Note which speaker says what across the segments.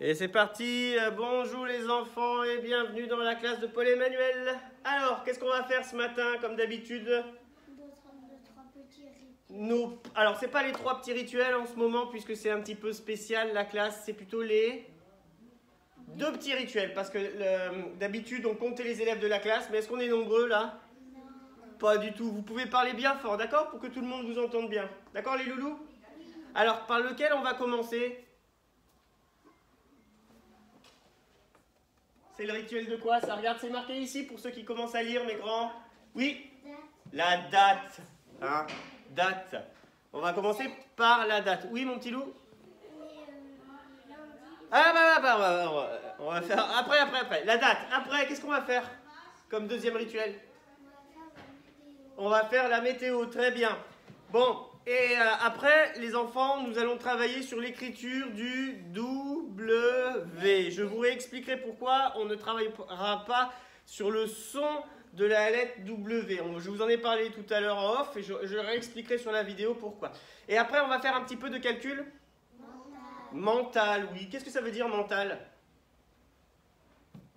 Speaker 1: Et c'est parti, bonjour les enfants et bienvenue dans la classe de Paul-Emmanuel. Alors, qu'est-ce qu'on va faire ce matin comme d'habitude? Alors, c'est pas les 3 petits rituels en ce moment puisque c'est un petit peu spécial la classe, c'est plutôt les 2 petits rituels parce que d'habitude on comptait les élèves de la classe, mais est-ce qu'on est nombreux là? Non. Pas du tout, vous pouvez parler bien fort, d'accord? Pour que tout le monde vous entende bien. D'accord les loulous? Alors, par lequel on va commencer? C'est le rituel de quoi ça? Regarde, c'est marqué ici pour ceux qui commencent à lire, mes grands. Oui? La date. Hein? Date. On va commencer par la date. Oui, mon petit loup? On va faire après. La date. Après, qu'est-ce qu'on va faire comme deuxième rituel? On va faire la météo. Très bien. Bon, et après, les enfants, nous allons travailler sur l'écriture du W. Je vous réexpliquerai pourquoi on ne travaillera pas sur le son de la lettre W. Je vous en ai parlé tout à l'heure en off et je réexpliquerai sur la vidéo pourquoi. Et après, on va faire un petit peu de calcul. Mental, oui. Qu'est-ce que ça veut dire mental?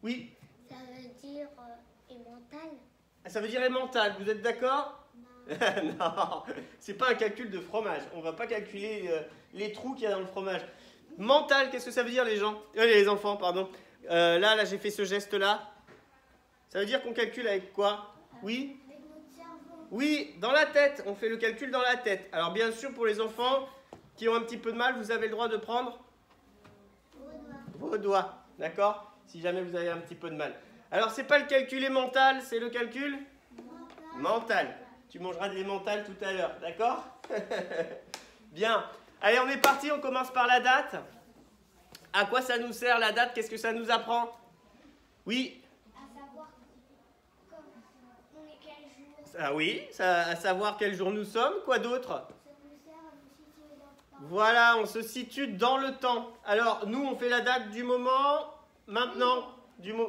Speaker 1: Oui.
Speaker 2: Ça veut dire mental.
Speaker 1: Ça veut dire mental, vous êtes d'accord? Non, c'est pas un calcul de fromage. On va pas calculer les trous qu'il y a dans le fromage. Mental, qu'est-ce que ça veut dire les enfants, pardon. Là, j'ai fait ce geste-là. Ça veut dire qu'on calcule avec quoi? Oui?
Speaker 2: Avec notre cerveau.
Speaker 1: Oui, dans la tête. On fait le calcul dans la tête. Alors bien sûr, pour les enfants qui ont un petit peu de mal, vous avez le droit de prendre vos doigts. D'accord? Si jamais vous avez un petit peu de mal. Alors, c'est pas le calcul mental, c'est le calcul mental. Tu mangeras des mentales tout à l'heure, d'accord? Bien. Allez, on est parti, on commence par la date. À quoi ça nous sert la date? Qu'est-ce que ça nous apprend? Oui?
Speaker 2: À savoir on est quel jour.
Speaker 1: Ah oui, à savoir quel jour nous sommes. Quoi d'autre?
Speaker 2: Ça nous sert à nous situer dans le temps.
Speaker 1: Voilà, on se situe dans le temps. Alors, nous, on fait la date du moment maintenant.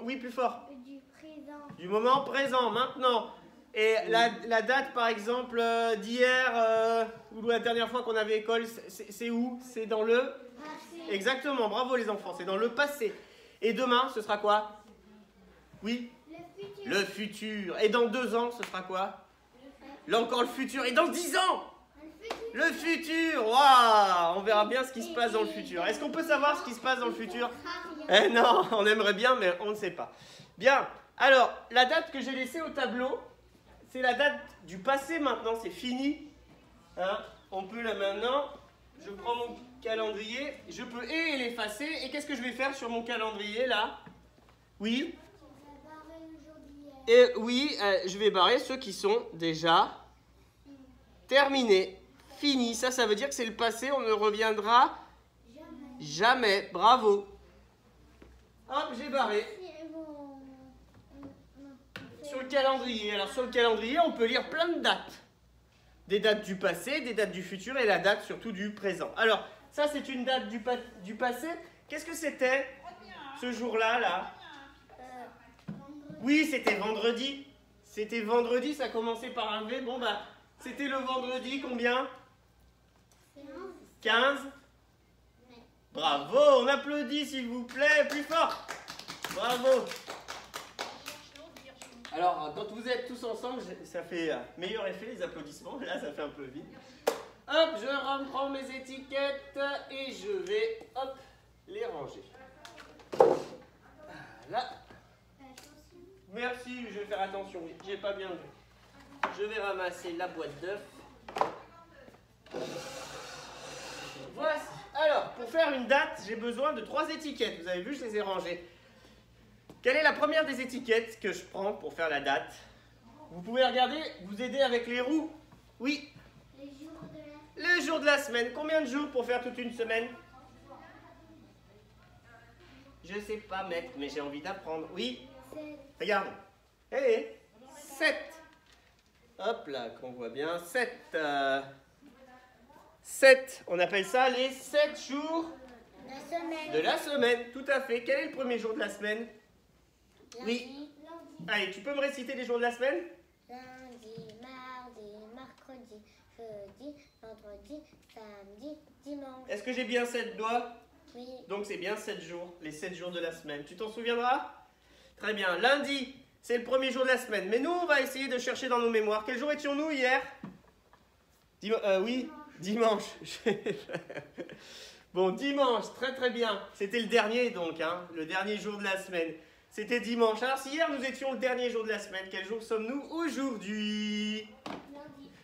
Speaker 1: Oui, plus fort.
Speaker 2: Du présent.
Speaker 1: Du moment présent, maintenant. Et la date, par exemple, d'hier, ou la dernière fois qu'on avait école, c'est où? C'est dans le
Speaker 2: Passé.
Speaker 1: Exactement, bravo les enfants, c'est dans le passé. Et demain, ce sera quoi? Oui?
Speaker 2: Le futur.
Speaker 1: Le futur. Et dans 2 ans, ce sera quoi? Là encore le futur. Et dans 10 ans? Le futur. Waouh! On verra bien ce qui se passe dans le futur. Est-ce qu'on peut savoir ce qui se passe dans le futur? Eh non, on aimerait bien, mais on ne sait pas. Bien, alors, la date que j'ai laissée au tableau, c'est la date du passé maintenant, c'est fini. Hein? On peut là maintenant, je prends mon calendrier, je peux l'effacer. Et qu'est-ce que je vais faire sur mon calendrier là? Oui? Et oui, je vais barrer ceux qui sont déjà terminés. Fini, ça veut dire que c'est le passé, on ne reviendra jamais. Bravo. Hop, j'ai barré. Sur le calendrier. Alors sur le calendrier, on peut lire plein de dates. Des dates du passé, des dates du futur et la date surtout du présent. Alors, ça c'est une date du passé. Qu'est-ce que c'était ce jour-là, là? Oui, c'était vendredi. C'était vendredi, ça commençait par un V. Bon, bah, c'était le vendredi, combien? 15. Bravo, on applaudit s'il vous plaît, plus fort. Bravo. Alors, quand vous êtes tous ensemble, ça fait meilleur effet les applaudissements. Là, ça fait un peu vide. Hop, je reprends mes étiquettes et je vais, hop, les ranger. Voilà. Merci, je vais faire attention. J'ai pas bien vu. Je vais ramasser la boîte d'œufs. Voici. Alors, pour faire une date, j'ai besoin de 3 étiquettes. Vous avez vu, je les ai rangées. Quelle est la première des étiquettes que je prends pour faire la date? Vous pouvez regarder, vous aider avec les roues. Oui. Les jours de la semaine. Combien de jours pour faire toute une semaine? Je sais pas, maître, mais j'ai envie d'apprendre. Oui. Regarde. 7. Hop là, qu'on voit bien. 7. 7. On appelle ça les 7 jours de la semaine. Tout à fait. Quel est le premier jour de la semaine? Oui. Allez, tu peux me réciter les jours de la semaine?
Speaker 2: Lundi, mardi, mercredi, jeudi, vendredi, samedi, dimanche.
Speaker 1: Est-ce que j'ai bien 7 doigts?
Speaker 2: Oui.
Speaker 1: Donc c'est bien 7 jours, les 7 jours de la semaine. Tu t'en souviendras? Très bien. Lundi, c'est le premier jour de la semaine. Mais nous, on va essayer de chercher dans nos mémoires. Quel jour étions-nous hier? Oui, dimanche. Bon, dimanche, très très bien. C'était le dernier donc, hein, le dernier jour de la semaine. C'était dimanche. Alors si hier nous étions le dernier jour de la semaine, quel jour sommes-nous aujourd'hui?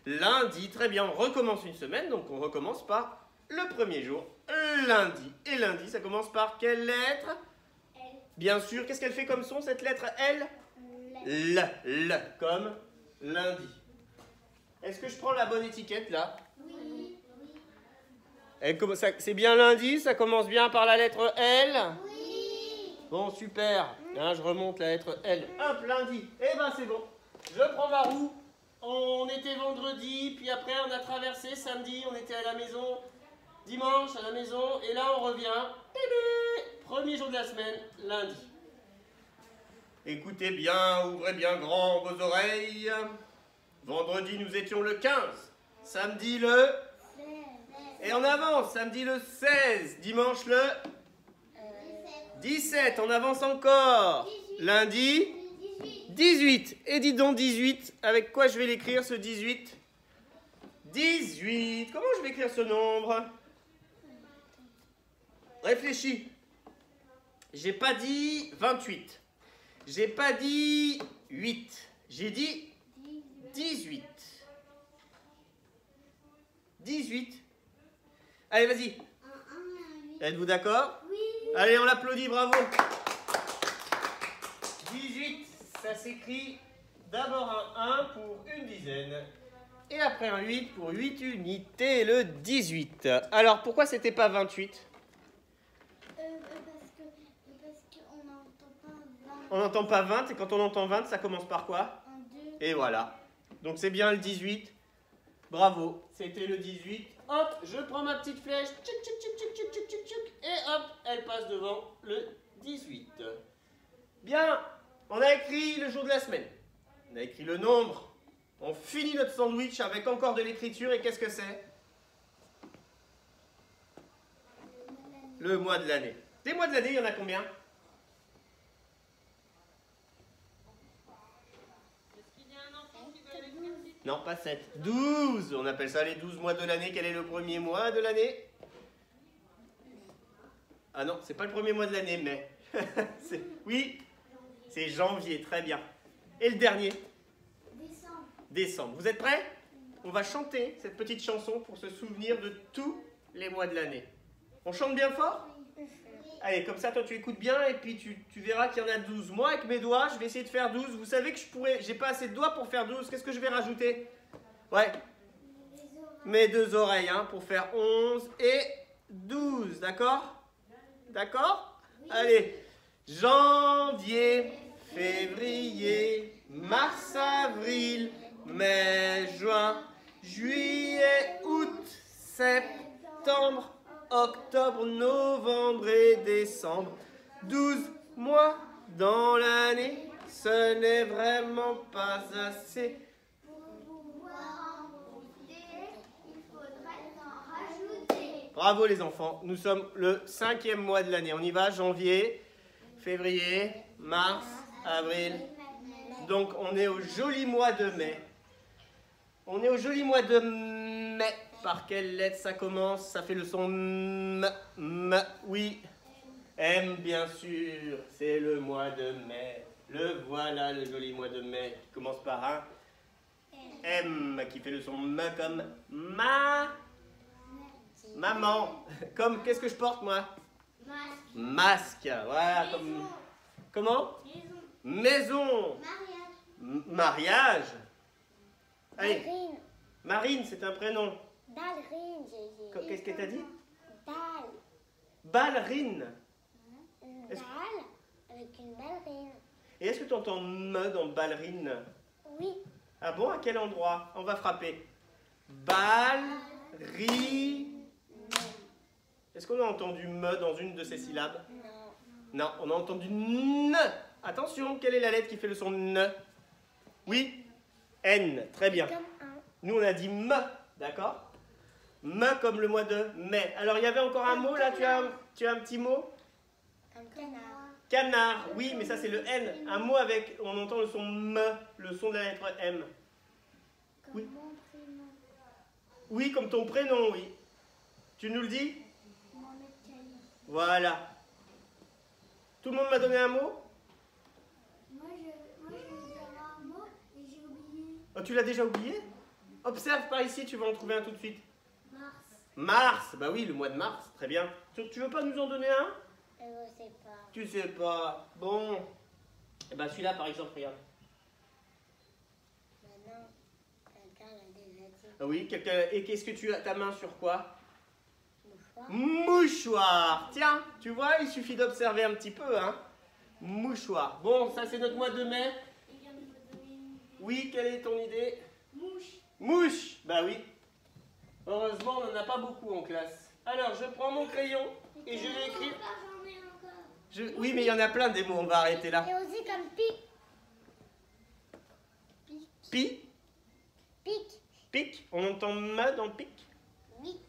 Speaker 2: Lundi.
Speaker 1: Lundi, très bien. On recommence une semaine, donc on recommence par le premier jour, lundi. Et lundi, ça commence par quelle lettre?
Speaker 2: L.
Speaker 1: Bien sûr, qu'est-ce qu'elle fait comme son, cette lettre L? L, comme lundi. Est-ce que je prends la bonne étiquette là?
Speaker 2: Oui.
Speaker 1: C'est bien lundi, ça commence bien par la lettre L?
Speaker 2: Oui.
Speaker 1: Bon, super. Hein, je remonte la lettre L. Hop, lundi. Eh ben, c'est bon. Je prends ma roue. On était vendredi, puis après on a traversé samedi, on était à la maison. Dimanche, à la maison. Et là, on revient. Premier jour de la semaine, lundi. Écoutez bien, ouvrez bien grand vos oreilles. Vendredi, nous étions le 15. Samedi, le... Et on avance. Samedi, le 16. Dimanche, le... 17. On avance encore. Lundi, 18. Et dis donc 18. Avec quoi je vais l'écrire, ce 18? 18. Comment je vais écrire ce nombre? Réfléchis. J'ai pas dit 28. J'ai pas dit 8. J'ai dit 18. 18. Allez, vas-y. Êtes-vous d'accord?
Speaker 2: Oui.
Speaker 1: Allez, on l'applaudit, bravo. 18, ça s'écrit d'abord un 1 pour une dizaine. Et après un 8 pour 8 unités, le 18. Alors, pourquoi c'était pas 28?
Speaker 2: Parce qu'on n'entend pas 20.
Speaker 1: On n'entend pas 20, et quand on entend 20, ça commence par quoi?
Speaker 2: Un 2.
Speaker 1: Et voilà. Donc c'est bien le 18. Bravo, c'était le 18. Hop, je prends ma petite flèche. Tchic, tchic, tchic, tchic, tchic, tchic, tchic, tchic, et hop, elle passe devant le 18. Bien, on a écrit le jour de la semaine. On a écrit le nombre. On finit notre sandwich avec encore de l'écriture. Et qu'est-ce que c'est? Le mois de l'année. Des mois de l'année, il y en a combien? Non, pas 7. 12. On appelle ça les 12 mois de l'année. Quel est le premier mois de l'année? Ah non, c'est pas le premier mois de l'année, mais... Oui, c'est janvier, très bien. Et le dernier?
Speaker 2: Décembre.
Speaker 1: Décembre. Vous êtes prêts? On va chanter cette petite chanson pour se souvenir de tous les mois de l'année. On chante bien fort? Allez, comme ça, toi, tu écoutes bien et puis tu verras qu'il y en a 12. Moi, avec mes doigts, je vais essayer de faire 12. Vous savez que j'ai pas assez de doigts pour faire 12. Qu'est-ce que je vais rajouter? Ouais, mes deux oreilles, hein, pour faire 11 et 12. D'accord? D'accord? Allez. Janvier, février, mars, avril, mai, juin, juillet, août, septembre, octobre, novembre et décembre. 12 mois dans l'année, ce n'est vraiment pas assez.
Speaker 2: Pour pouvoir en profiter, il faudrait en rajouter.
Speaker 1: Bravo les enfants, nous sommes le 5e mois de l'année. On y va, janvier, février, mars, avril. Donc on est au joli mois de mai. On est au joli mois de mai. Par quelle lettre ça commence? Ça fait le son M. Oui. M, bien sûr. C'est le mois de mai. Le voilà, le joli mois de mai. Qui commence par un M, qui fait le son M comme maman. Comme, qu'est-ce que je porte, moi? Masque. Voilà. Comme, comment? Maison. Mariage. Allez.
Speaker 2: Ballerine.
Speaker 1: Marine, c'est un prénom.
Speaker 2: Ballerine, j'ai dit.
Speaker 1: Qu'est-ce que t'as dit?
Speaker 2: Balle.
Speaker 1: Ballerine.
Speaker 2: Une
Speaker 1: Est-ce-
Speaker 2: balle avec une ballerine.
Speaker 1: Et est-ce que tu entends me dans ballerine?
Speaker 2: Oui.
Speaker 1: Ah bon, à quel endroit? On va frapper. Ballerine. Est-ce qu'on a entendu me dans une de ces syllabes?
Speaker 2: Non.
Speaker 1: Non, on a entendu ne. Attention, quelle est la lettre qui fait le son ne? Oui? N, très bien.
Speaker 2: Comme un.
Speaker 1: Nous, on a dit me, d'accord? Me comme le mois de mai. Alors, il y avait encore un mot là, tu as un petit mot?
Speaker 2: Un canard.
Speaker 1: Canard, oui, mais ça c'est le N. Un mot avec, on entend le son me, le son de la lettre M.
Speaker 2: Comme
Speaker 1: Oui.
Speaker 2: mon prénom.
Speaker 1: Oui, comme ton prénom, oui. Tu nous le dis?
Speaker 2: Mohamed Khalil.
Speaker 1: Voilà. Tout le monde m'a donné un mot?
Speaker 2: Moi, je veux dire un mot et j'ai oublié.
Speaker 1: Oh, tu l'as déjà oublié? Observe par ici, tu vas en trouver un tout de suite.
Speaker 2: Mars.
Speaker 1: Mars, bah oui, le mois de mars, très bien. Tu veux pas nous en donner un?
Speaker 2: Je sais pas.
Speaker 1: Tu sais pas. Bon. Eh ben celui-là par exemple, regarde.
Speaker 2: Maintenant, quelqu'un l'a déjà dit.
Speaker 1: Ah oui, quelqu'un. Et qu'est-ce que tu as ta main sur quoi?
Speaker 2: Mouchoir.
Speaker 1: Mouchoir. Tiens, tu vois, il suffit d'observer un petit peu, hein. Mouchoir. Bon, ça c'est notre mois de mai.
Speaker 2: Il vient de me donner une idée.
Speaker 1: Oui, quelle est ton idée?
Speaker 2: Mouche.
Speaker 1: Mouche. Bah oui. Heureusement, on n'en a pas beaucoup en classe. Alors, je prends mon crayon et je vais écrire.
Speaker 2: J'en ai encore.
Speaker 1: Oui, mais il y en a plein des mots, on va arrêter là.
Speaker 2: Et aussi comme pic.
Speaker 1: Pi,
Speaker 2: Pic.
Speaker 1: pic, on entend ma dans pic?
Speaker 2: Oui.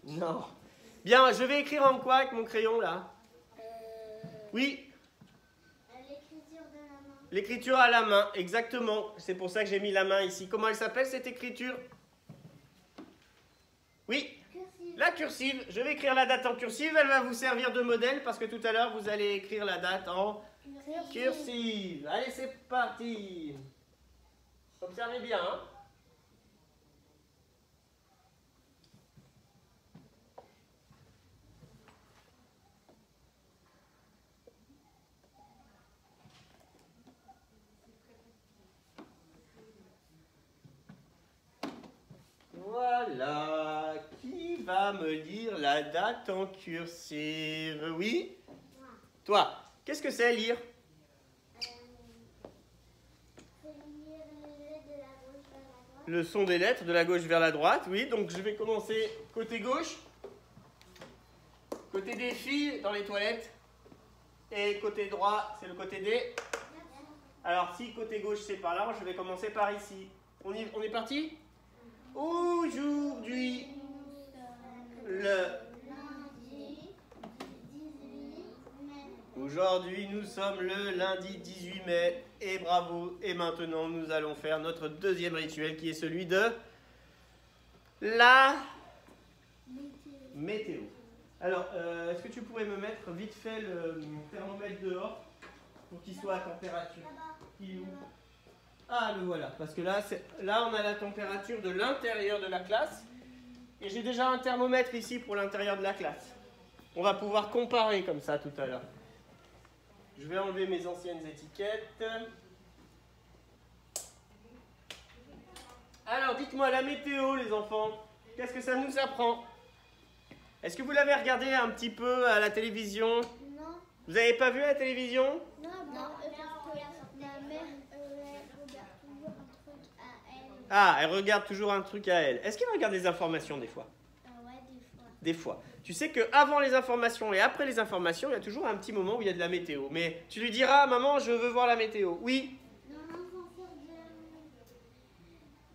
Speaker 2: Non.
Speaker 1: Non. Bien, je vais écrire en quoi avec mon crayon là? Oui,
Speaker 2: L'écriture de la main.
Speaker 1: l'écriture à la main, exactement. C'est pour ça que j'ai mis la main ici. Comment elle s'appelle cette écriture? Oui,
Speaker 2: Cursive.
Speaker 1: la cursive. Je vais écrire la date en cursive. Elle va vous servir de modèle parce que tout à l'heure vous allez écrire la date en cursive. Allez, c'est parti. Observez bien. Hein. Voilà. Qui va me lire la date en cursive? Oui? Toi. Qu'est-ce que c'est lire? Le son des lettres de la gauche vers la droite, oui. Donc je vais commencer côté gauche. Côté des filles dans les toilettes. Et côté droit, c'est le côté des. Alors si côté gauche c'est par là, je vais commencer par ici. On est parti? Aujourd'hui, Aujourd'hui, nous sommes le lundi 18 mai. Et bravo. Et maintenant, nous allons faire notre deuxième rituel qui est celui de la météo. Alors, est-ce que tu pourrais me mettre vite fait le thermomètre dehors pour qu'il soit à température? Il est où? Ah, le voilà. Parce que là, on a la température de l'intérieur de la classe. Et j'ai déjà un thermomètre ici pour l'intérieur de la classe. On va pouvoir comparer comme ça tout à l'heure. Je vais enlever mes anciennes étiquettes. Alors, dites-moi la météo, les enfants. Qu'est-ce que ça nous apprend? Est-ce que vous l'avez regardé un petit peu à la télévision?
Speaker 2: Non.
Speaker 1: Vous n'avez pas vu à la télévision?
Speaker 2: Non, parce que la mère regarde toujours un truc à elle.
Speaker 1: Ah, elle regarde toujours un truc à elle. Est-ce qu'elle regarde des informations des fois?
Speaker 2: Ouais, des fois.
Speaker 1: Des fois. Tu sais qu'avant les informations et après les informations, il y a toujours un petit moment où il y a de la météo. Mais tu lui diras, maman, je veux voir la météo. Oui.
Speaker 2: Dans l'ascenseur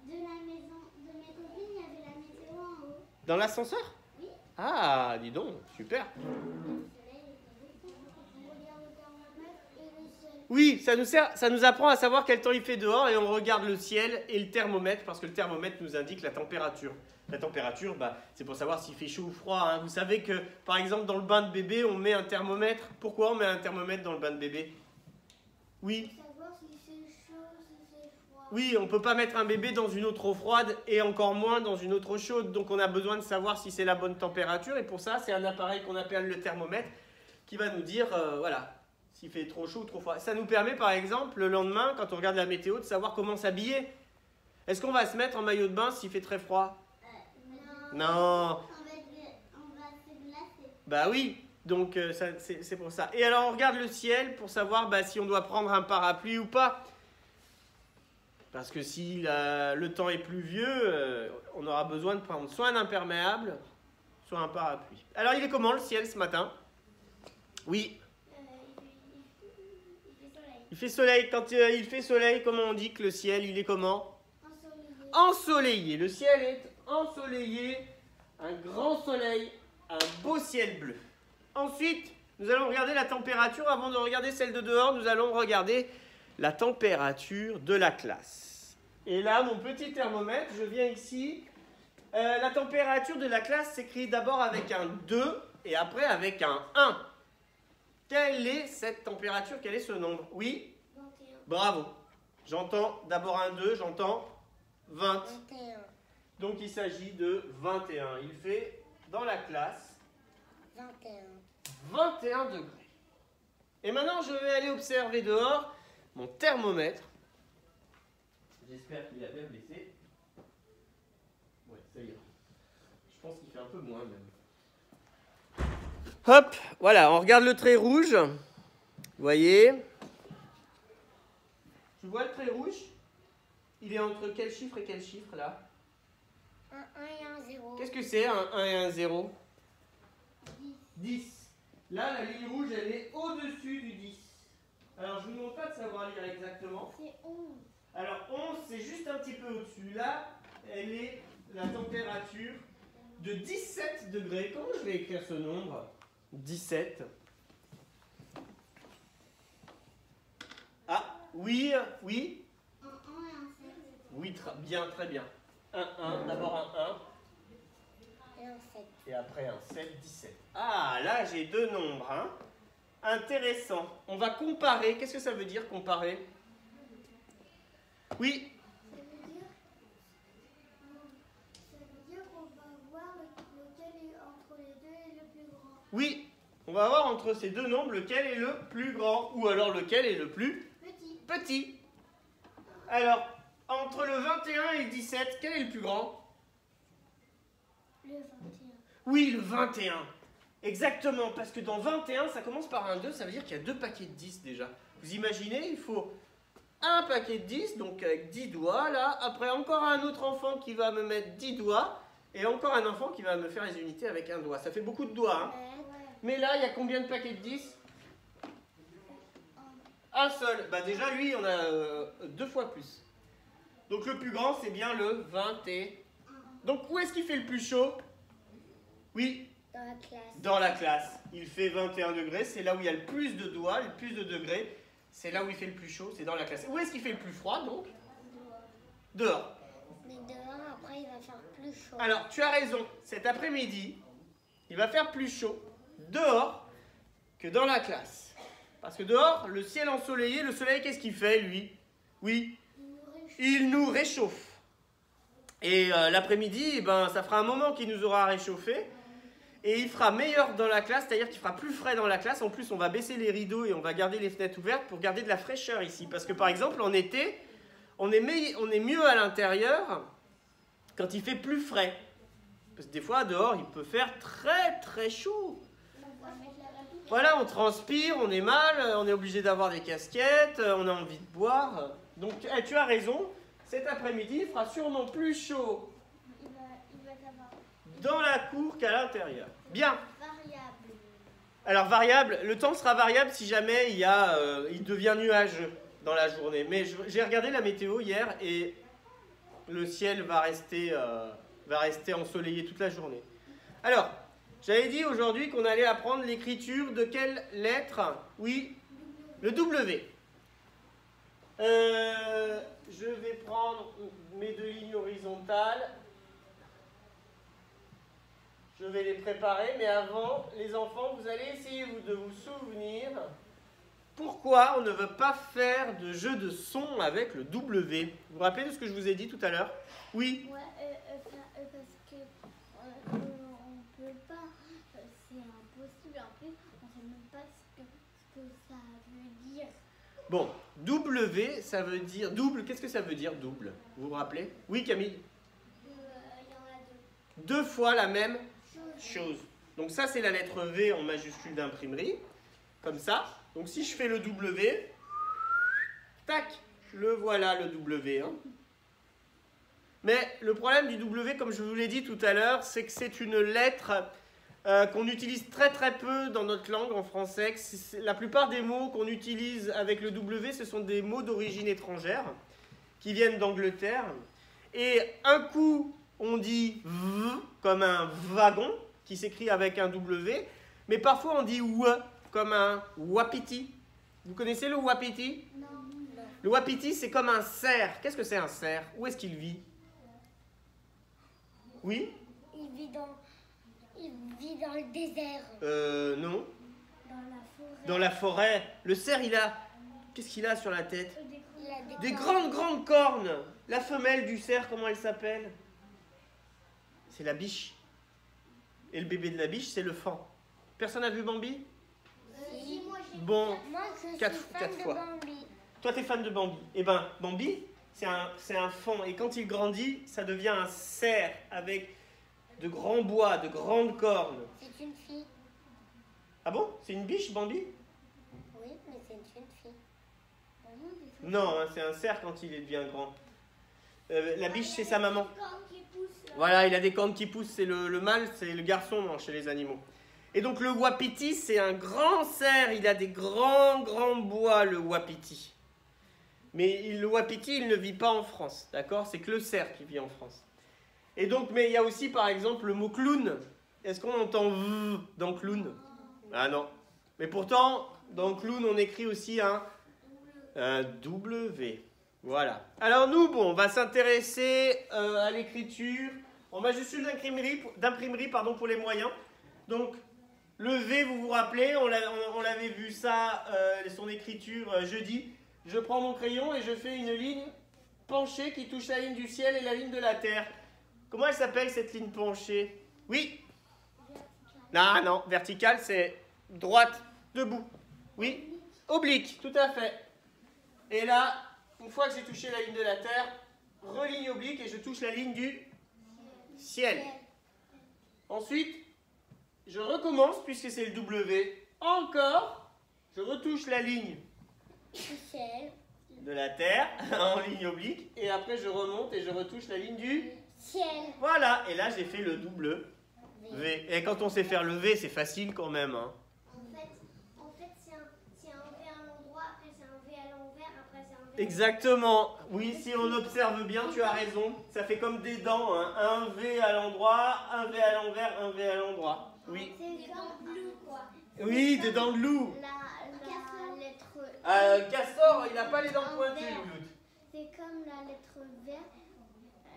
Speaker 2: de la maison de mes copines, il y avait la météo en haut.
Speaker 1: Dans l'ascenseur?
Speaker 2: Oui.
Speaker 1: Ah, dis donc, super.
Speaker 2: Le soleil était beaucoup. On regarde le thermomètre et le ciel.
Speaker 1: Oui, ça nous apprend à savoir quel temps il fait dehors et on regarde le ciel et le thermomètre parce que le thermomètre nous indique la température. La température, c'est pour savoir s'il fait chaud ou froid. Hein. Vous savez que, par exemple, dans le bain de bébé, on met un thermomètre. Pourquoi on met un thermomètre dans le bain de bébé? Oui.
Speaker 2: Pour savoir si c'est chaud, si c'est froid.
Speaker 1: Oui, on ne peut pas mettre un bébé dans une eau trop froide et encore moins dans une eau trop chaude. Donc on a besoin de savoir si c'est la bonne température. Et pour ça, c'est un appareil qu'on appelle le thermomètre qui va nous dire, voilà, s'il fait trop chaud ou trop froid. Ça nous permet, par exemple, le lendemain, quand on regarde la météo, de savoir comment s'habiller. Est-ce qu'on va se mettre en maillot de bain s'il fait très froid? Non.
Speaker 2: On va se glacer.
Speaker 1: Bah oui, donc c'est pour ça. Et alors on regarde le ciel pour savoir si on doit prendre un parapluie ou pas. Parce que si le temps est pluvieux, on aura besoin de prendre soit un imperméable, soit un parapluie. Alors il est comment le ciel ce matin? Oui,
Speaker 2: Il fait soleil.
Speaker 1: il fait soleil. Quand il fait soleil, comment on dit que le ciel il est comment?
Speaker 2: Ensoleillé.
Speaker 1: ensoleillé. Le ciel est ensoleillé, un grand soleil, un beau ciel bleu. Ensuite, nous allons regarder la température. Avant de regarder celle de dehors, nous allons regarder la température de la classe. Et là, mon petit thermomètre, je viens ici. La température de la classe s'écrit d'abord avec un 2 et après avec un 1. Quelle est cette température? Quel est ce nombre? Oui?
Speaker 2: 21.
Speaker 1: Bravo. J'entends d'abord un 2, j'entends 20.
Speaker 2: 21.
Speaker 1: Donc il s'agit de 21. Il fait dans la classe 21 degrés. Et maintenant, je vais aller observer dehors mon thermomètre. J'espère qu'il a bien baissé. Ouais, ça ira. Je pense qu'il fait un peu moins même. Hop, voilà, on regarde le trait rouge. Vous voyez? Tu vois le trait rouge? Il est entre quel chiffre et quel chiffre là?
Speaker 2: Un 1 et un 0.
Speaker 1: Qu'est-ce que c'est un 1 et un 0?
Speaker 2: 10.
Speaker 1: 10. Là, la ligne rouge, elle est au-dessus du 10. Alors, je ne vous demande pas de savoir lire exactement.
Speaker 2: C'est 11.
Speaker 1: Alors, 11, c'est juste un petit peu au-dessus. Là, elle est la température de 17 degrés. Comment je vais écrire ce nombre? 17. Ah, oui, oui.
Speaker 2: Un 1 et un 7.
Speaker 1: Oui, bien, très bien. Un 1, d'abord un 1.
Speaker 2: Et un 7.
Speaker 1: Et après un 7, 17. Ah, là, j'ai deux nombres. Hein. Intéressant. On va comparer. Qu'est-ce que ça veut dire, comparer? Oui.
Speaker 2: Ça veut dire qu'on va voir lequel est entre les deux est le plus grand.
Speaker 1: Oui. On va voir entre ces deux nombres lequel est le plus grand. Ou alors lequel est le plus petit. Alors, entre le 21 et le 17, quel est le plus grand?
Speaker 2: Le 21.
Speaker 1: Oui, le 21. Exactement, parce que dans 21, ça commence par un 2, ça veut dire qu'il y a deux paquets de 10 déjà. Vous imaginez, il faut un paquet de 10, donc avec 10 doigts, là. Après, encore un autre enfant qui va me mettre 10 doigts. Et encore un enfant qui va me faire les unités avec un doigt. Ça fait beaucoup de doigts, hein. Mais là, il y a combien de paquets de 10? Un seul. Bah déjà, lui, on a deux fois plus. Donc le plus grand, c'est bien le 21. Donc où est-ce qu'il fait le plus chaud? Oui,
Speaker 2: Dans la classe.
Speaker 1: dans la classe. Il fait 21 degrés, c'est là où il y a le plus de doigts, le plus de degrés. C'est là où il fait le plus chaud, c'est dans la classe. Où est-ce qu'il fait le plus froid, donc? Dehors.
Speaker 2: Mais dehors, après, il va faire plus chaud.
Speaker 1: Alors, tu as raison. Cet après-midi, il va faire plus chaud dehors que dans la classe. Parce que dehors, le ciel ensoleillé, le soleil, qu'est-ce qu'il fait, lui? Oui, il nous réchauffe. Et l'après-midi, eh ben, ça fera un moment qu'il nous aura réchauffé. Et il fera meilleur dans la classe, c'est-à-dire qu'il fera plus frais dans la classe. En plus, on va baisser les rideaux et on va garder les fenêtres ouvertes pour garder de la fraîcheur ici. Parce que par exemple, en été, on est mieux à l'intérieur quand il fait plus frais. Parce que des fois, dehors, il peut faire très très chaud. Voilà, on transpire, on est mal, on est obligé d'avoir des casquettes, on a envie de boire. Donc, tu as raison, cet après-midi, il fera sûrement plus chaud
Speaker 2: Il va savoir.
Speaker 1: dans la cour qu'à l'intérieur. Bien.
Speaker 2: Variable.
Speaker 1: Alors, variable, le temps sera variable si jamais il devient nuageux dans la journée. Mais j'ai regardé la météo hier et le ciel va rester ensoleillé toute la journée. Alors, j'avais dit aujourd'hui qu'on allait apprendre l'écriture de quelle lettre? Oui, le W. Je vais prendre mes deux lignes horizontales. Je vais les préparer, mais avant, les enfants, vous allez essayer de vous souvenir pourquoi on ne veut pas faire de jeu de son avec le W. Vous vous rappelez de ce que je vous ai dit tout à l'heure? Oui.
Speaker 2: Ouais, parce que on peut pas, c'est impossible. En plus, on sait même pas ce que ça veut dire.
Speaker 1: Bon, W, ça veut dire double. Qu'est-ce que ça veut dire double? Vous vous rappelez? Oui, Camille?
Speaker 2: Il y en a deux.
Speaker 1: Deux fois la même chose. Donc ça, c'est la lettre V en majuscule d'imprimerie. Comme ça. Donc si je fais le W, tac, le voilà le W. Hein. Mais le problème du W, comme je vous l'ai dit tout à l'heure, c'est que c'est une lettre qu'on utilise très très peu dans notre langue en français. La plupart des mots qu'on utilise avec le W, ce sont des mots d'origine étrangère qui viennent d'Angleterre. Et un coup, on dit v, comme un wagon, qui s'écrit avec un W. Mais parfois, on dit w, comme un wapiti. Vous connaissez le wapiti?
Speaker 2: Non.
Speaker 1: Le wapiti, c'est comme un cerf. Qu'est-ce que c'est un cerf? Où est-ce qu'il vit? Oui?
Speaker 2: Il vit dans le désert.
Speaker 1: Non.
Speaker 2: Dans la forêt.
Speaker 1: Dans la forêt. Le cerf, il a... Qu'est-ce qu'il a sur la tête?
Speaker 2: Il a
Speaker 1: Des grandes cornes. La femelle du cerf, comment elle s'appelle? C'est la biche. Et le bébé de la biche, c'est le faon. Personne n'a vu Bambi?
Speaker 2: Si, moi,
Speaker 1: Bon,
Speaker 2: moi, je suis
Speaker 1: quatre
Speaker 2: fan de
Speaker 1: fois.
Speaker 2: Bambi.
Speaker 1: Toi, t'es fan de Bambi. Eh ben, Bambi, c'est un faon. Et quand il grandit, ça devient un cerf avec de grands bois, de grandes cornes.
Speaker 2: C'est une fille.
Speaker 1: Ah bon? C'est une biche, Bambi?
Speaker 2: Oui, mais c'est une fille.
Speaker 1: Non, hein, c'est un cerf quand il devient grand. La biche, c'est sa maman. Voilà, il a des cornes qui poussent. C'est le mâle, c'est le garçon non, chez les animaux. Et donc le wapiti, c'est un grand cerf. Il a des grands bois, le wapiti. Mais le wapiti, il ne vit pas en France, d'accord? C'est que le cerf qui vit en France. Et donc, mais il y a aussi, par exemple, le mot clown. Est-ce qu'on entend v dans clown? Ah non. Mais pourtant, dans clown, on écrit aussi un W. Voilà. Alors nous, bon, on va s'intéresser à l'écriture en majuscule d'imprimerie pour les moyens. Donc, le V, vous vous rappelez, on l'avait vu ça, son écriture jeudi. Je prends mon crayon et je fais une ligne penchée qui touche la ligne du ciel et la ligne de la terre. Comment elle s'appelle cette ligne penchée? Oui? Non, non, verticale, c'est droite, debout. Oui? Oblique, tout à fait. Et là, une fois que j'ai touché la ligne de la terre, religne oblique et je touche la ligne du ciel. Ensuite, je recommence puisque c'est le W. Encore, je retouche la ligne de la terre en ligne oblique et après je remonte et je retouche la ligne du
Speaker 2: ciel.
Speaker 1: Voilà, et là j'ai fait le double V. Et quand on sait faire le V, c'est facile quand même. Hein.
Speaker 2: En fait c'est un V à l'endroit, après c'est un V à l'envers, après c'est un V à
Speaker 1: Exactement. Oui, si on observe bien, tu as raison. Ça fait comme des dents. Hein. Un V à l'endroit, un V à l'envers, un V à l'endroit. Oui.
Speaker 2: C'est comme bleu quoi.
Speaker 1: Oui, des dents de loup.
Speaker 2: La lettre
Speaker 1: Castor, il n'a pas les dents pointues, Louloute.
Speaker 2: C'est comme la lettre V,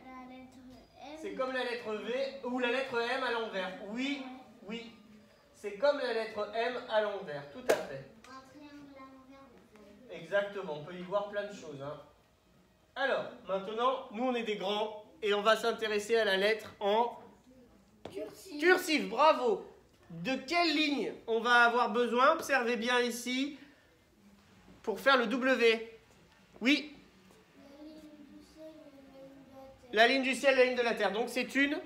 Speaker 2: la lettre M.
Speaker 1: C'est comme la lettre V ou la lettre M à l'envers. Oui, oui. C'est comme la lettre M à l'envers, tout à fait.
Speaker 2: Un triangle à l'envers.
Speaker 1: Exactement, on peut y voir plein de choses. Hein. Alors, maintenant, nous on est des grands et on va s'intéresser à la lettre en cursive. Bravo. De quelle ligne on va avoir besoin? Observez bien ici pour faire le W. Oui. La ligne du ciel et la ligne de la terre. Donc c'est une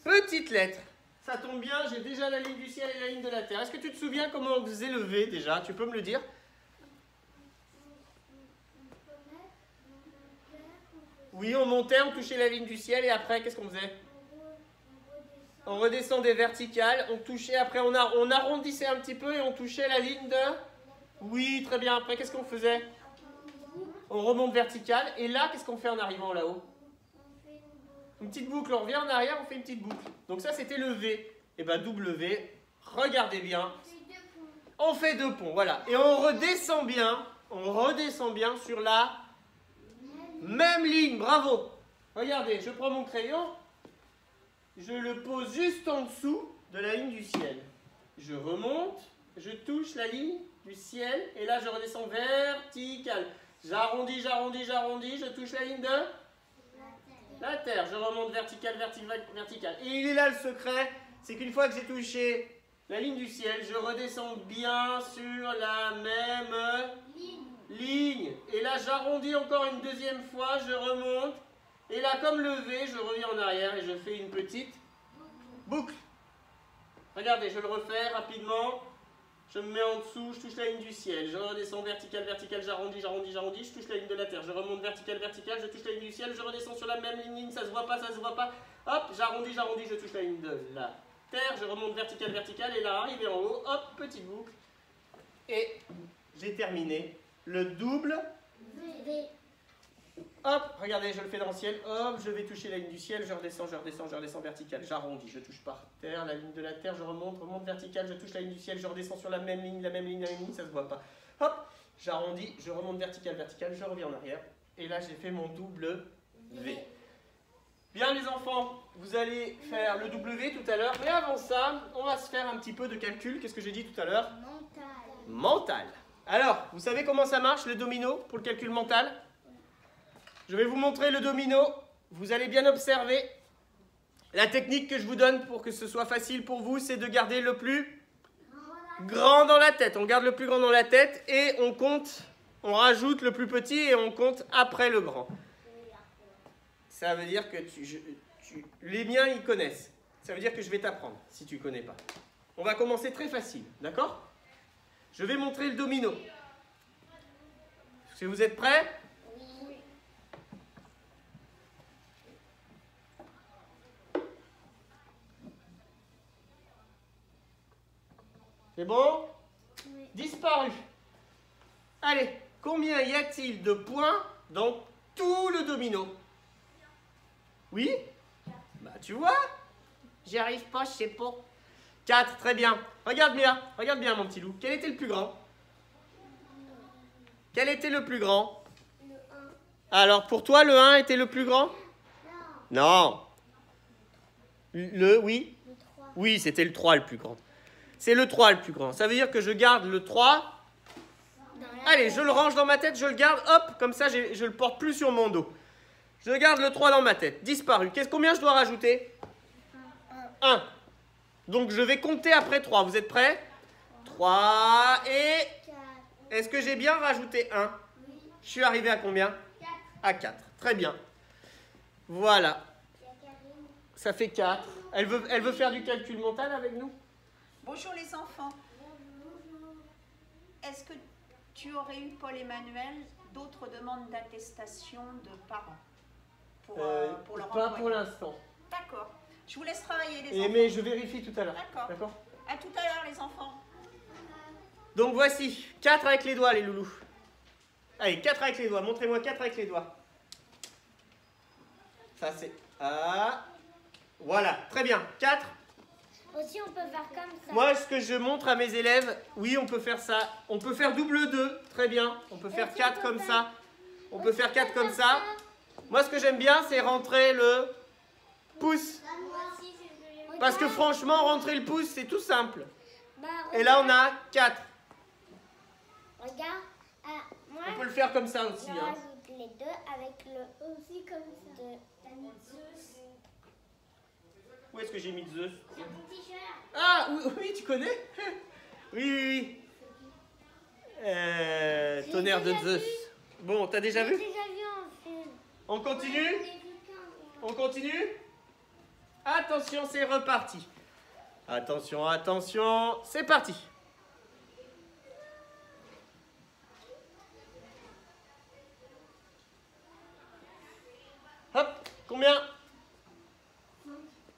Speaker 1: petite lettre. Ça tombe bien, j'ai déjà la ligne du ciel et la ligne de la terre. Est-ce que tu te souviens comment on faisait le V déjà? Tu peux me le dire? Oui, on montait, on touchait la ligne du ciel et après, qu'est-ce qu'on faisait? On redescendait verticale, on touchait, après on arrondissait un petit peu et on touchait la ligne de... Oui, très bien. Après, qu'est-ce qu'on faisait? On remonte verticale et là, qu'est-ce qu'on fait en arrivant là-haut? Une petite boucle, on revient en arrière, on fait une petite boucle. Donc ça, c'était le V. Et bien W, regardez bien. On fait deux ponts, voilà. Et on redescend bien sur la même ligne. Bravo. Regardez, je prends mon crayon, je le pose juste en dessous de la ligne du ciel. Je remonte, je touche la ligne du ciel et là, je redescends vertical. J'arrondis, je touche la ligne de la terre. Je remonte vertical. Et il est là le secret, c'est qu'une fois que j'ai touché la ligne du ciel, je redescends bien sur la même ligne. Et là, j'arrondis encore une deuxième fois, je remonte. Et là, comme le V, je reviens en arrière et je fais une petite boucle. Regardez, je le refais rapidement. Je me mets en dessous, je touche la ligne du ciel, je redescends vertical, j'arrondis, je touche la ligne de la terre, je remonte vertical, je touche la ligne du ciel, je redescends sur la même ligne, ça se voit pas, hop, j'arrondis, je touche la ligne de la terre, je remonte vertical, et là, arrivé en haut, hop, petite boucle, et j'ai terminé le double
Speaker 2: V.
Speaker 1: Hop, regardez, je le fais dans le ciel. Hop, je vais toucher la ligne du ciel. Je redescends vertical. J'arrondis, je touche par terre, la ligne de la terre. Je remonte vertical. Je touche la ligne du ciel. Je redescends sur la même ligne, ça se voit pas. Hop, j'arrondis, je remonte vertical. Je reviens en arrière. Et là, j'ai fait mon double V. Bien les enfants, vous allez faire le W tout à l'heure. Mais avant ça, on va se faire un petit peu de calcul. Qu'est-ce que j'ai dit tout à l'heure? Mental. Alors, vous savez comment ça marche le domino pour le calcul mental? Je vais vous montrer le domino. Vous allez bien observer. La technique que je vous donne pour que ce soit facile pour vous, c'est de garder le plus grand dans la tête. On garde le plus grand dans la tête et on compte, on rajoute le plus petit et on compte après le grand. Ça veut dire que les miens, ils connaissent. Ça veut dire que je vais t'apprendre si tu ne connais pas. On va commencer très facile, d'accord? Je vais montrer le domino. Est-ce que vous êtes prêts?
Speaker 2: Oui.
Speaker 1: C'est bon?
Speaker 2: Oui.
Speaker 1: Disparu. Allez, combien y a-t-il de points dans tout le domino? Oui? Bah tu vois? J'y arrive pas, je sais pas. 4, très bien. Regarde bien mon petit loup. Quel était le plus grand? Quel était le plus grand?
Speaker 2: Le 1.
Speaker 1: Alors pour toi, le 1 était le plus grand? Non. Oui?
Speaker 2: Le 3.
Speaker 1: Oui, c'était le 3 le plus grand. C'est le 3 le plus grand. Ça veut dire que je garde le 3. Allez, je le range dans ma tête, je le garde. Hop, comme ça, je le porte plus sur mon dos. Je garde le 3 dans ma tête. Disparu. Combien je dois rajouter? 1. Donc, je vais compter après 3. Vous êtes prêts? 3 et...
Speaker 2: 4.
Speaker 1: Est-ce que j'ai bien rajouté 1?
Speaker 2: Oui.
Speaker 1: Je suis arrivé à combien?
Speaker 2: 4.
Speaker 1: À 4. Très bien. Voilà.
Speaker 2: Il y a Karine.
Speaker 1: Ça fait 4. Elle veut faire du calcul mental avec nous?
Speaker 3: Bonjour les enfants.
Speaker 2: Bonjour.
Speaker 3: Est-ce que tu aurais eu, Paul-Emmanuel, d'autres demandes d'attestation de parents pour leur
Speaker 1: Pas
Speaker 3: envoyer?
Speaker 1: pour l'instant.
Speaker 3: D'accord. Je vous laisse travailler les enfants.
Speaker 1: Mais je vérifie tout à l'heure.
Speaker 3: D'accord. À tout à l'heure les enfants.
Speaker 1: Donc voici, 4 avec les doigts les loulous. Allez, 4 avec les doigts. Montrez-moi 4 avec les doigts. Ça c'est... Ah. Voilà, très bien. 4.
Speaker 2: Aussi, on peut faire comme ça.
Speaker 1: Moi, ce que je montre à mes élèves, oui, on peut faire ça. On peut faire double 2, très bien. On peut faire 4 comme ça. On peut faire 4 comme ça. Moi, ce que j'aime bien, c'est rentrer le pouce.
Speaker 2: Moi aussi, c'est ce que j'aime.
Speaker 1: Parce que franchement, rentrer le pouce, c'est tout simple.
Speaker 2: Bah,
Speaker 1: Et là, on a 4.
Speaker 2: regarde. Moi,
Speaker 1: On peut le faire comme ça
Speaker 2: je
Speaker 1: aussi. Hein.
Speaker 2: rajoute les deux avec le aussi comme ça.
Speaker 1: Où est-ce que j'ai mis Zeus?
Speaker 2: C'est mon t-shirt.
Speaker 1: Ah, oui, tu connais? Oui. Tonnerre de
Speaker 2: déjà
Speaker 1: Zeus.
Speaker 2: vu.
Speaker 1: Bon, t'as déjà
Speaker 2: J'ai
Speaker 1: vu?
Speaker 2: déjà vu en film.
Speaker 1: On continue?
Speaker 2: J'en ai vu qu'un, moi.
Speaker 1: On continue? Attention, c'est reparti. Attention, attention, c'est parti. Hop, combien?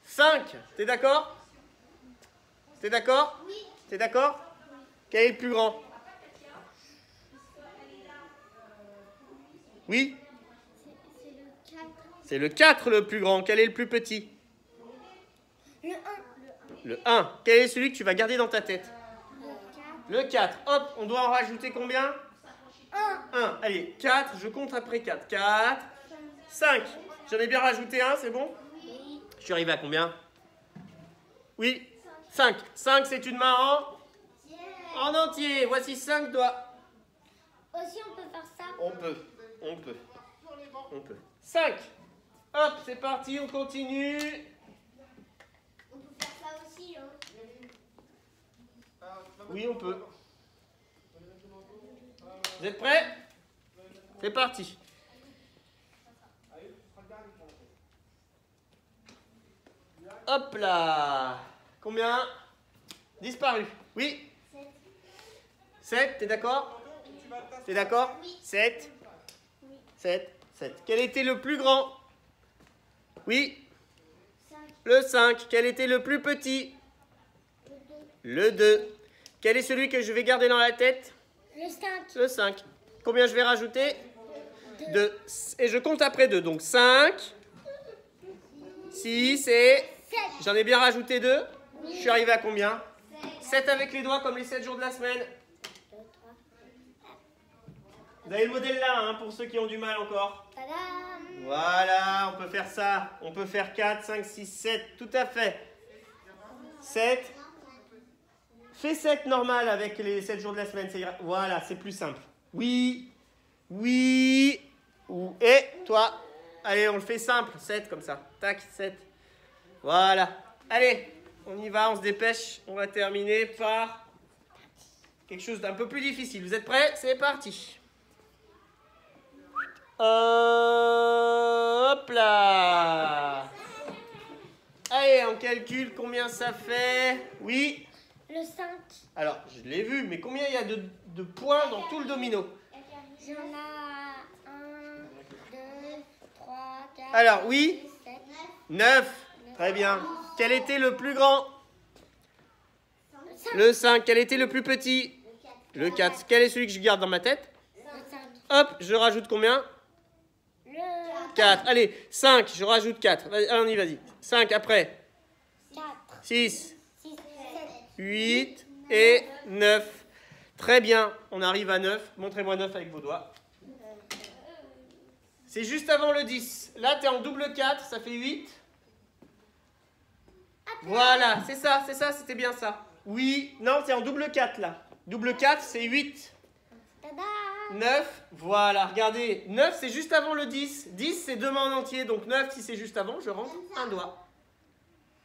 Speaker 1: 5. T'es d'accord? T'es d'accord?
Speaker 2: Oui.
Speaker 1: T'es d'accord? Quel est le plus grand? Oui?
Speaker 2: C'est le 4.
Speaker 1: C'est le 4 le plus grand. Quel est le plus petit?
Speaker 2: Le 1.
Speaker 1: Le 1. Quel est celui que tu vas garder dans ta tête?
Speaker 2: Le 4.
Speaker 1: Le 4. Hop, on doit en rajouter combien?
Speaker 2: 1.
Speaker 1: 1. Allez, 4, je compte après 4. 4, 5. J'en ai bien rajouté un, c'est bon?
Speaker 2: Oui.
Speaker 1: Je suis arrivé à combien? Oui, 5. 5, c'est une main en entier. Voici 5 doigts.
Speaker 2: Aussi, on peut faire ça.
Speaker 1: On peut. 5. Hop, c'est parti, on continue.
Speaker 2: On peut faire ça aussi, hein.
Speaker 1: Oui, on peut. Vous êtes prêts? C'est parti. Hop là. Combien? Disparu. Oui. 7, t'es d'accord? T'es d'accord?
Speaker 2: Oui.
Speaker 1: 7.
Speaker 2: Oui.
Speaker 1: 7. Quel était le plus grand? Oui.
Speaker 2: 5.
Speaker 1: Le 5. Quel était le plus petit?
Speaker 2: Le 2.
Speaker 1: Le 2. Quel est celui que je vais garder dans la tête?
Speaker 2: Le 5.
Speaker 1: Le 5. Combien je vais rajouter? 2. Et je compte après 2. Donc 5, 6 et... J'en ai bien rajouté 2. Je suis arrivé à combien? 7 avec les doigts comme les 7 jours de la semaine. Vous avez le modèle là, hein, pour ceux qui ont du mal encore. Voilà, on peut faire ça. On peut faire 4, 5, 6, 7. Tout à fait. 7. Fais 7 normal avec les 7 jours de la semaine. Voilà, c'est plus simple. Oui. Oui. Et toi. Allez, on le fait simple. 7 comme ça. Tac, 7. Voilà. Allez, on y va, on se dépêche. On va terminer par quelque chose d'un peu plus difficile. Vous êtes prêts? C'est parti. Hop là. Allez, on calcule combien ça fait. Oui.
Speaker 2: Le 5.
Speaker 1: Alors, je l'ai vu, mais combien il y a de points dans tout le domino?
Speaker 2: Il y en a 1, 2, 3, 4.
Speaker 1: Alors, oui.
Speaker 2: 6, 7,
Speaker 1: 9. Très bien. Quel était le plus grand? Le 5. Quel était le plus petit? Le 4. Quel est celui que je garde dans ma tête?
Speaker 2: le 5.
Speaker 1: Hop, je rajoute combien?
Speaker 2: Le
Speaker 1: 4. Allez, 5, je rajoute 4. Allez, vas-y. 5 après.
Speaker 2: 4,
Speaker 1: 6,
Speaker 2: 6, 7,
Speaker 1: 8 et 9. Très bien, on arrive à 9. Montrez-moi 9 avec vos doigts. C'est juste avant le 10. Là, tu es en double 4, ça fait 8. Voilà, c'est ça, c'était bien ça. Oui, non, c'est en double 4 là. Double 4, c'est 8.
Speaker 2: tada.
Speaker 1: 9, voilà, regardez. 9, c'est juste avant le 10. 10, c'est deux mains en entier. Donc 9, si c'est juste avant, je rentre un doigt.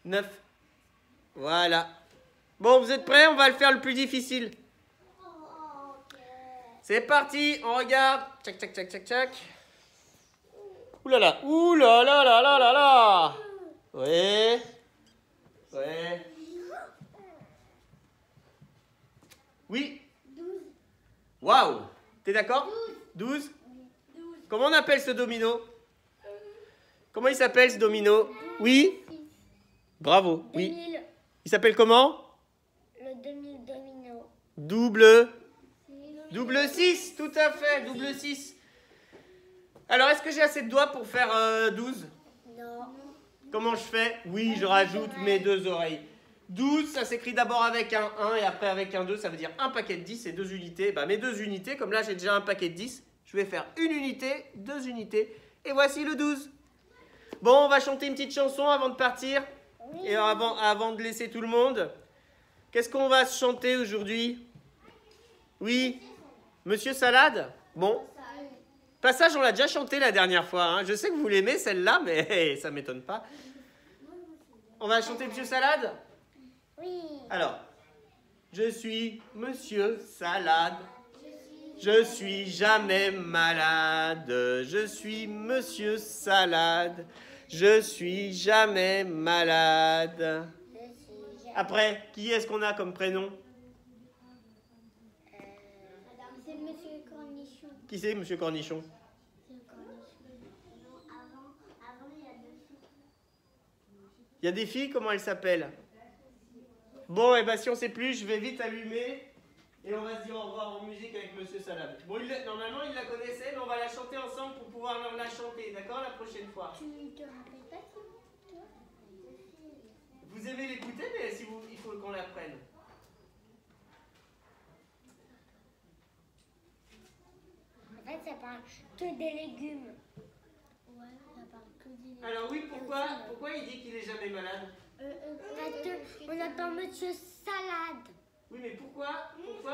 Speaker 1: 9. Voilà. Bon, vous êtes prêts? On va le faire le plus difficile. C'est parti, on regarde. Tchac, tchac, tchac, tchac, tchac. Ouh là là, ouh là là là là là là. Ouais. Ouais. Oui.
Speaker 2: 12.
Speaker 1: Waouh. T'es d'accord? 12. Comment on appelle ce domino? Comment il s'appelle ce domino? Oui. Bravo. Oui.
Speaker 2: 2000.
Speaker 1: Il s'appelle comment?
Speaker 2: Le 2000 domino.
Speaker 1: Double 6, tout à fait, double 6. Alors, est-ce que j'ai assez de doigts pour faire 12?
Speaker 2: Non.
Speaker 1: Comment je fais? Oui, je rajoute mes deux oreilles. 12, ça s'écrit d'abord avec un 1 et après avec un 2, ça veut dire un paquet de 10 et 2 unités. Bah, mes 2 unités, comme là j'ai déjà un paquet de 10, je vais faire une unité, 2 unités, et voici le 12. Bon, on va chanter une petite chanson avant de partir, et avant de laisser tout le monde. Qu'est-ce qu'on va chanter aujourd'hui? Oui, Monsieur Salade? Bon. Passage, on l'a déjà chanté la dernière fois. Hein. Je sais que vous l'aimez celle-là, mais ça m'étonne pas. On va chanter Monsieur Salade?
Speaker 2: Oui.
Speaker 1: Alors, je suis Monsieur Salade. Je suis jamais malade. Je suis Monsieur Salade. Je suis jamais malade. Après, qui est-ce qu'on a comme prénom?
Speaker 2: C'est Monsieur Cornichon.
Speaker 1: Qui c'est, Monsieur Cornichon?
Speaker 2: Avant, il y a 2 filles.
Speaker 1: Il y a des filles, comment elles s'appellent? Bon, et bien si on ne sait plus, je vais vite allumer et on va se dire au revoir en musique avec Monsieur Salade. Bon, normalement, il la connaissait, mais on va la chanter ensemble pour pouvoir la chanter, d'accord, la prochaine fois.
Speaker 2: Tu te rappelles pas toi?
Speaker 1: Vous aimez l'écouter, mais si il faut qu'on l'apprenne.
Speaker 2: En fait, ça parle que des légumes. Ouais, ça parle que des légumes.
Speaker 1: Alors oui, pourquoi il dit qu'il est jamais malade?
Speaker 2: Parce qu'on attend Monsieur Salade.
Speaker 1: Oui, mais pourquoi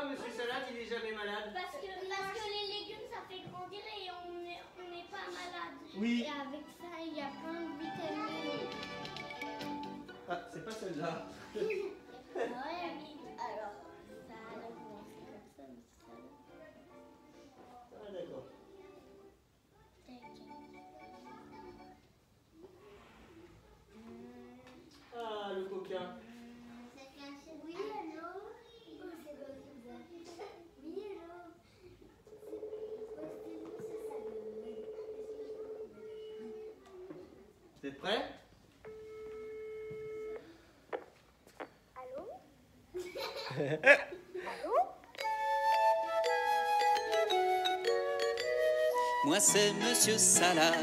Speaker 1: Monsieur Salade, il est jamais malade?
Speaker 2: Parce que les légumes, ça fait grandir et on n'est pas malade.
Speaker 1: Oui.
Speaker 2: Et avec ça, il y a plein de vitamines.
Speaker 1: Ah, c'est pas celle-là.
Speaker 2: Ouais, alors, ça a commencé comme ça, mais
Speaker 1: Ah, d'accord. Ah, le coquin.
Speaker 2: Oui, allô? Oui, allô?
Speaker 1: Vous êtes prêts?
Speaker 2: Allô?
Speaker 4: Moi c'est Monsieur Salade,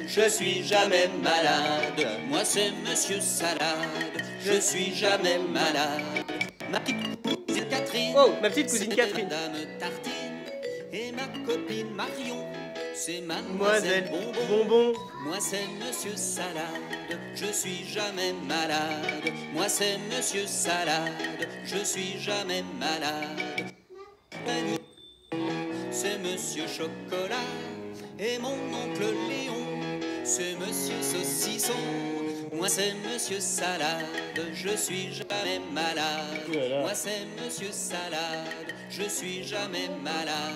Speaker 4: je suis jamais malade. Moi c'est Monsieur Salade, je suis jamais malade. Ma petite cousine Catherine,
Speaker 1: Oh, ma petite cousine
Speaker 4: c'est
Speaker 1: Catherine.
Speaker 4: Madame Tartine. Et ma copine Marion, c'est Mademoiselle
Speaker 1: Mademoiselle
Speaker 4: Bonbon.
Speaker 1: Bonbon.
Speaker 4: Moi c'est Monsieur Salade, je suis jamais malade. Moi c'est Monsieur Salade, je suis jamais malade. C'est Monsieur Chocolat et mon oncle Léon, c'est Monsieur Saucisson. Moi c'est Monsieur Salade, je suis jamais malade.
Speaker 1: Voilà.
Speaker 4: Moi c'est Monsieur Salade, je suis jamais malade.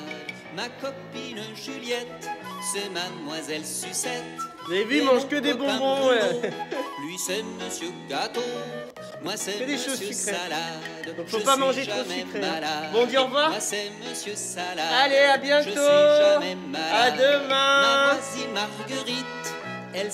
Speaker 4: Ma copine Juliette, c'est Mademoiselle Sucette.
Speaker 1: Vous avez vu, il
Speaker 4: Et
Speaker 1: mange
Speaker 4: mon
Speaker 1: que des
Speaker 4: copain
Speaker 1: bonbons.
Speaker 4: Bruno,
Speaker 1: Ouais.
Speaker 4: lui c'est Monsieur Gâteau. Moi c'est
Speaker 1: Que des choses
Speaker 4: Monsieur
Speaker 1: sucrées.
Speaker 4: Salade.
Speaker 1: Donc, faut
Speaker 4: je
Speaker 1: pas
Speaker 4: suis
Speaker 1: manger trop
Speaker 4: jamais
Speaker 1: sucré.
Speaker 4: malade.
Speaker 1: Bon, on dit au revoir.
Speaker 4: Moi c'est Monsieur Salade.
Speaker 1: Allez, à bientôt.
Speaker 4: Je suis jamais malade.
Speaker 1: À demain.
Speaker 4: Ma voisine Marguerite, elle